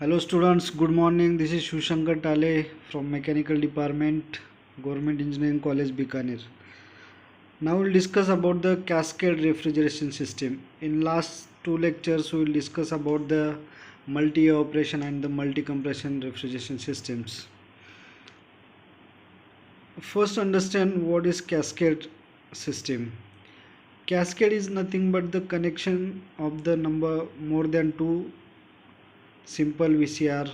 Hello students, good morning. This is Shushankar Tale from Mechanical Department, Government Engineering College, Bikaner. Now we'll discuss about the cascade refrigeration system. In last two lectures, we will discuss about the multi-operation and the multi-compression refrigeration systems. First, understand what is cascade system. Cascade is nothing but the connection of the number more than two simple VCR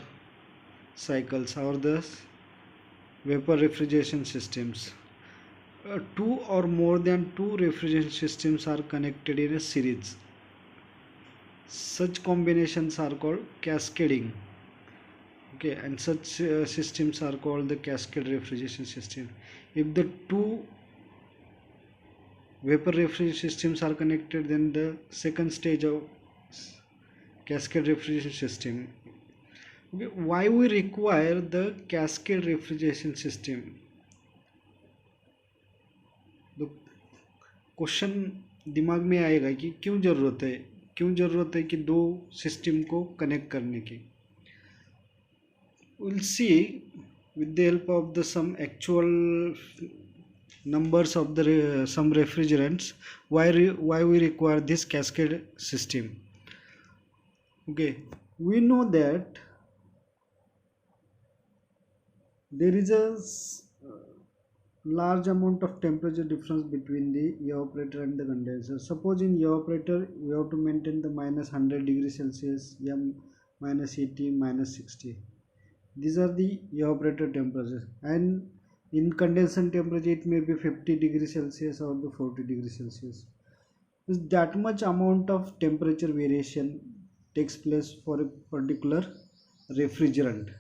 cycles or the vapor refrigeration systems. Two or more than two refrigeration systems are connected in a series. Such combinations are called cascading. Okay, and such systems are called the cascade refrigeration system. If the two vapor refrigeration systems are connected, then the second stage of cascade refrigeration system. Okay, why we require the cascade refrigeration system? The question दिमाग में आएगा कि क्यों ज़रूरत है कि दो system को कनेक्ट करने की. We'll see with the help of the some actual numbers of the some refrigerants why we require this cascade system. Okay, we know that there is a large amount of temperature difference between the evaporator and the condenser. Suppose in evaporator we have to maintain the minus 100 degrees Celsius, minus 80, minus 60. These are the evaporator temperatures, and in condenser temperature it may be 50 degrees Celsius or the 40 degrees Celsius. That much amount of temperature variation takes place for a particular refrigerant,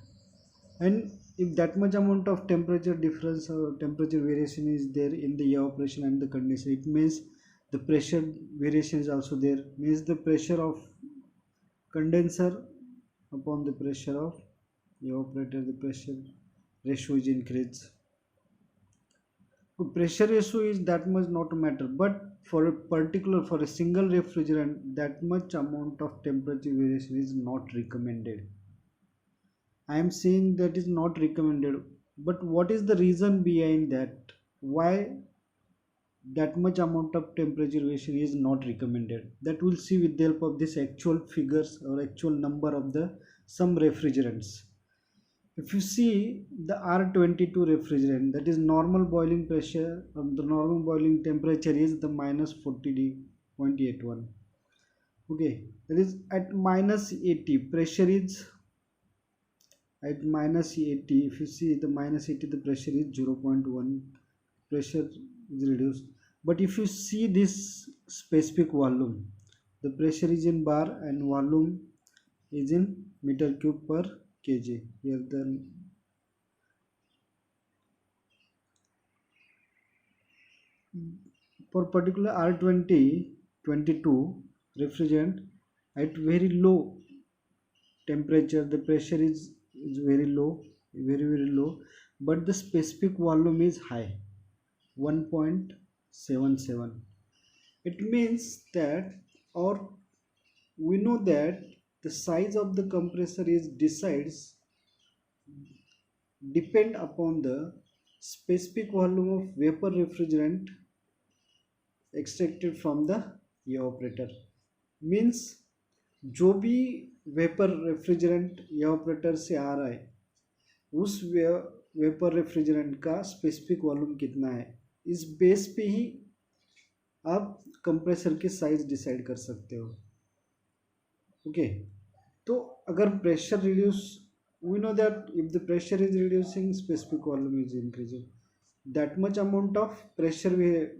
and if that much amount of temperature difference or temperature variation is there in the evaporation and the condenser, it means the pressure variation is also there, means the pressure of condenser upon the pressure of evaporator, the pressure ratio is increased. So pressure ratio is that much not matter, but for a single refrigerant, that much amount of temperature variation is not recommended. I am saying that is not recommended, but what is the reason behind that? Why that much amount of temperature variation is not recommended? That we'll see with the help of this actual figures or actual number of the some refrigerants. If you see the R22 refrigerant, that is normal boiling pressure, the normal boiling temperature is the minus 40.81. Okay, that is at minus 80, pressure is at minus 80. If you see the minus 80, the pressure is 0.1, pressure is reduced. But if you see this specific volume, the pressure is in bar and volume is in meter cube per kg. Here the for particular R22 refrigerant, at very low temperature the pressure is very low, very low, but the specific volume is high, 1.77. It means that, or we know that the size of the compressor is depend upon the specific volume of vapor refrigerant extracted from the evaporator. Means जो भी vapour refrigerant evaporator से आ रहा है, उस vapour refrigerant का specific volume कितना है, इस बेस पे ही आप कंप्रेसर की साइज डिसाइड कर सकते हो. ओके, तो अगर pressure reduce, we know that if the pressure is reducing, specific volume is increasing. That much amount of pressure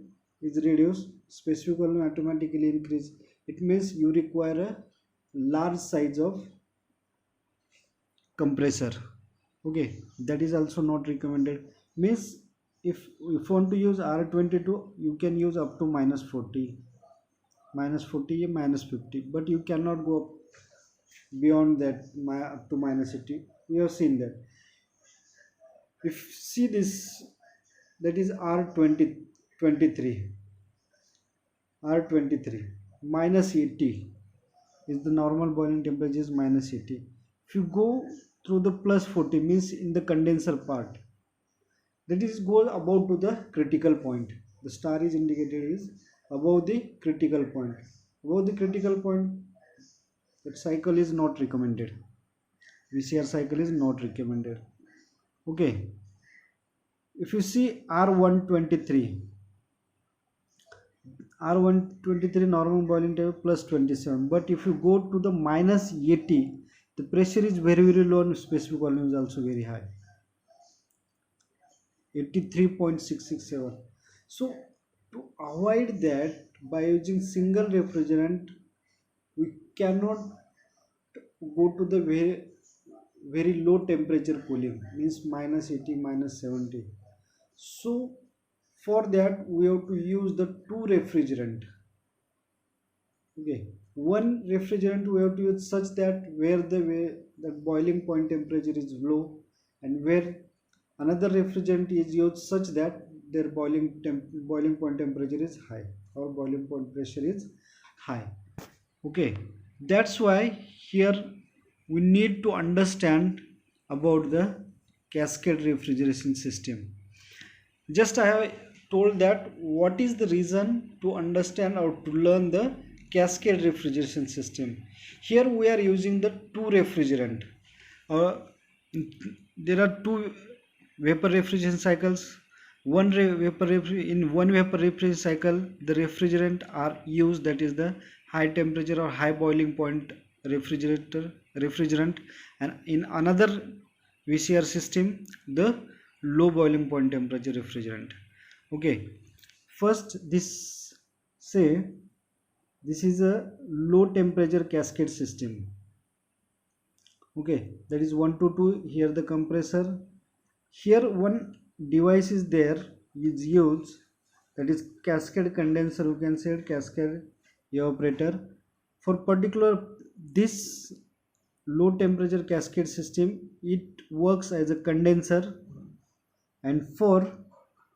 is reduced, specific volume automatically increase. It means you require a large size of compressor. Okay, that is also not recommended. Means if you want to use R22, you can use up to minus 40, minus 50, but you cannot go up beyond that up to minus 80. We have seen that. If see this, that is R23 minus 80 is the normal boiling temperature is minus 80. If you go through the plus 40 means in the condenser part, that is go about to the critical point. The star is indicated is above the critical point. Above the critical point, that cycle is not recommended. VCR cycle is not recommended. Okay. If you see R123, R123 normal boiling temperature plus 27, but if you go to the minus 80, the pressure is very low and specific volume is also very high, 83.667. So to avoid that, by using single refrigerant, we cannot go to the very low temperature cooling, means minus 80, minus 70. So for that we have to use the two refrigerant. Okay, one refrigerant we have to use such that where the boiling point temperature is low, and where another refrigerant is used such that their boiling point temperature is high or boiling point pressure is high. Okay, that's why here we need to understand about the cascade refrigeration system. Just I have told that what is the reason to understand or to learn the cascade refrigeration system. Here we are using the two refrigerant. There are two vapor refrigeration cycles. In one vapor refrigeration cycle, the refrigerant are used, that is the high temperature or high boiling point refrigerant, and in another VCR system, the low boiling point temperature refrigerant. Okay, first this say this is a low temperature cascade system. Okay, that is 1 to 2. Here the compressor, here one device is there, is used, that is cascade condenser, you can say cascade evaporator. For particular this low temperature cascade system, it works as a condenser, and for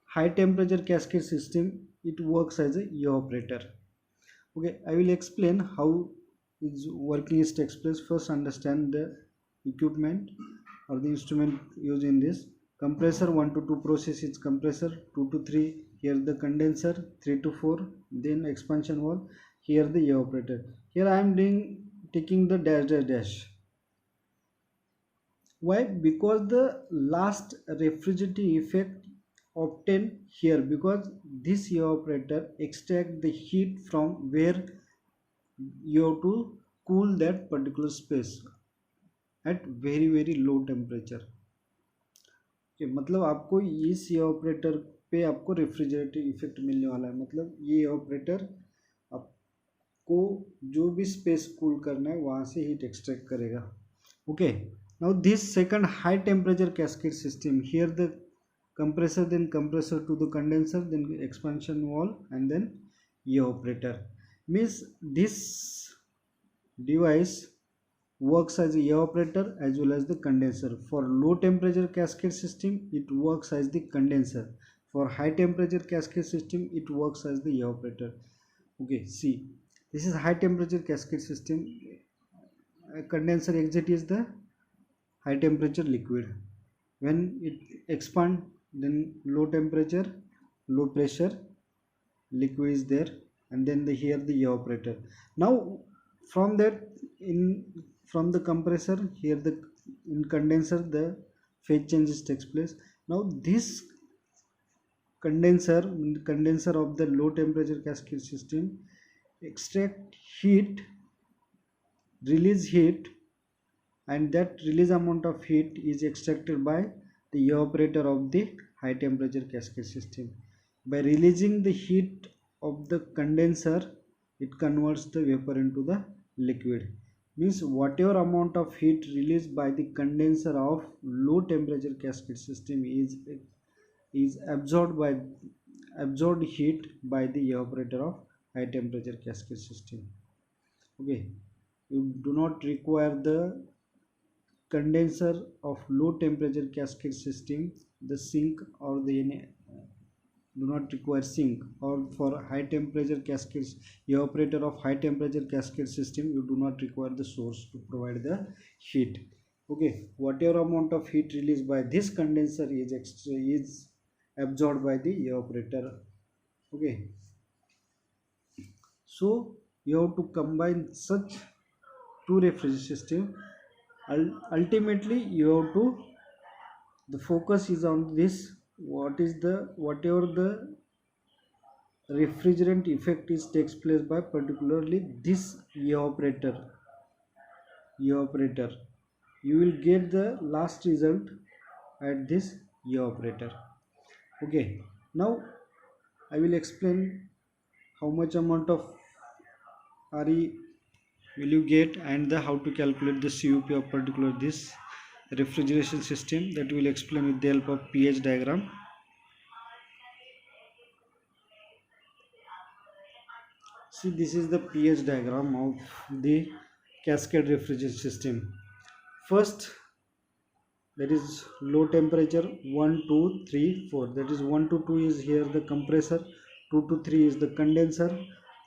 high temperature cascade system it works as a evaporator. Okay, I will explain how its working is takes place. First understand the equipment or the instrument used in this. Compressor 1 to 2 process is compressor, 2 to 3 here the condenser, 3 to 4 then expansion valve, here the evaporator. Here I am taking the dash. Why? Because the last refrigerating effect obtained here, because this evaporator extract the heat from where you have to cool that particular space at very low temperature. Okay, मतलब आपको इस evaporator पे आपको रेफ्रिजरेटिव effect मिलने वाला है. मतलब ये evaporator आपको जो भी स्पेस कूल करना है वहाँ से हीट एक्सट्रैक्ट करेगा. Okay, now this second high temperature cascade system, here the compressor, then compressor to the condenser, then expansion valve, and then evaporator. Means this device works as a evaporator as well as the condenser. For low temperature cascade system it works as the condenser. For high temperature cascade system it works as the evaporator. Okay, see, this is high temperature cascade system. A condenser exit is the high temperature liquid. When it expand, then low temperature low pressure liquid is there, and then here the evaporator. Now from that, from the compressor, here the in condenser the phase changes takes place. Now this condenser of the low temperature cascade system extract heat, release heat, and that release amount of heat is extracted by the evaporator of the high temperature cascade system. By releasing the heat of the condenser, it converts the vapor into the liquid. Means whatever amount of heat released by the condenser of low temperature cascade system is absorbed heat by the evaporator of high temperature cascade system. Okay, you do not require the condenser of low temperature cascade system, the sink or the do not require sink, or for high temperature cascade evaporator of high temperature cascade system you do not require the source to provide the heat. Okay, whatever amount of heat released by this condenser is absorbed by the evaporator. Okay, so you have to combine such two refrigeration system. Ultimately, you have to, the focus is on this, whatever the refrigerant effect is takes place by particularly this evaporator, you will get the last result at this evaporator. Okay, now I will explain how much amount of RE will you get and the how to calculate the CUP of particular this refrigeration system, that will explain with the help of pH diagram. See, this is the pH diagram of the cascade refrigeration system. First, that is low temperature 1 2 3 4, that is 1 to 2 is here the compressor, 2 to 3 is the condenser,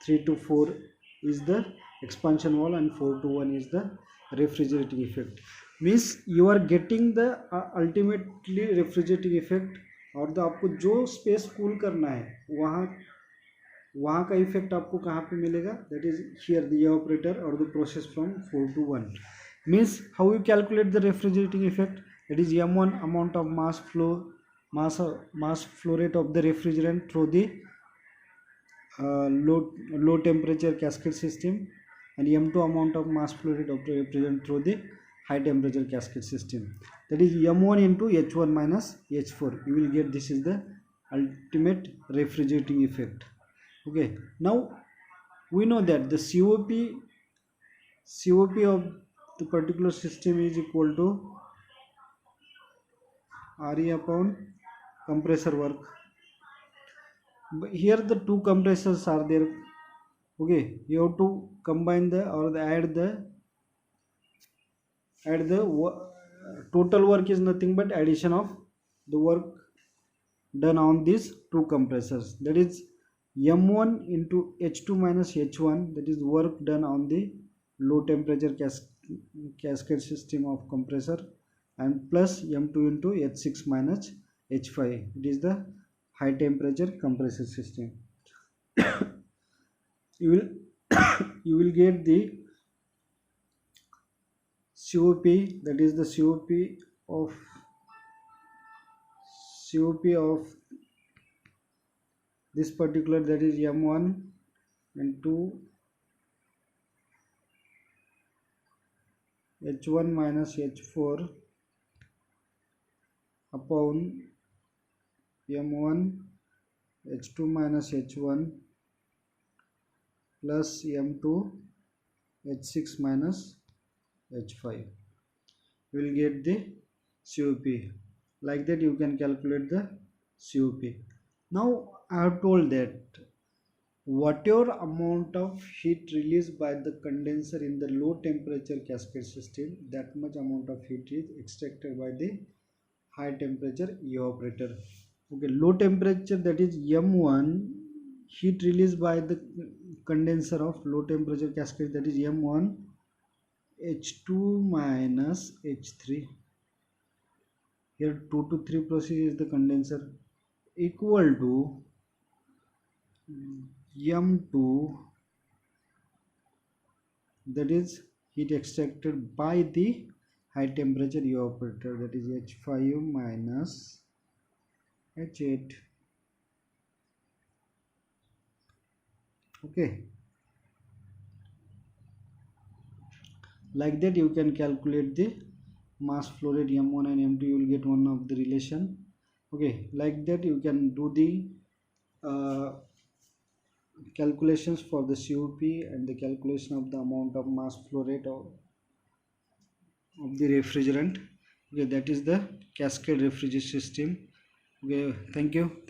3 to 4 is the expansion wall, and 4 to 1 is the refrigerating effect. Means you are getting the ultimately refrigerating effect, और तो आपको जो space cool करना है वहाँ का effect आपको कहाँ पे मिलेगा, that is here the evaporator और the process from 4 to 1. Means how you calculate the refrigerating effect, that is m1 amount of mass flow rate of the refrigerant through the low temperature cascade system, and m2 amount of mass flow rate of the refrigerant through the high temperature cascade system, that is m1 into h1 minus h4. You will get this is the ultimate refrigerating effect. Okay, now we know that the COP of the particular system is equal to RE upon compressor work. But here the two compressors are there. Okay, you have to combine the or the add the total work is nothing but addition of the work done on these two compressors, that is m1 into h2 minus h1, that is work done on the low temperature cascade system of compressor, and plus m2 into h6 minus h5, it is the high temperature compressor system. you will you will get the COP, that is the COP of this particular, that is m1 into h1 minus h4 upon m1 h2 minus h1 plus m2 h6 minus h5, you will get the COP. Like that you can calculate the COP. Now I have told that whatever amount of heat released by the condenser in the low temperature cascade system, that much amount of heat is extracted by the high temperature evaporator. Okay, low temperature, that is m1, heat released by the condenser of low temperature cascade, that is m1 h2 minus h3, here 2 to 3 process is the condenser, equal to m2, that is heat extracted by the high temperature evaporator, that is h5 minus h8. Okay, like that you can calculate the mass flow rate m1 and m2, you will get one of the relation. Okay, like that you can do the calculations for the COP and the calculation of the amount of mass flow rate of the refrigerant. Okay, that is the cascade refrigeration system. Okay, thank you.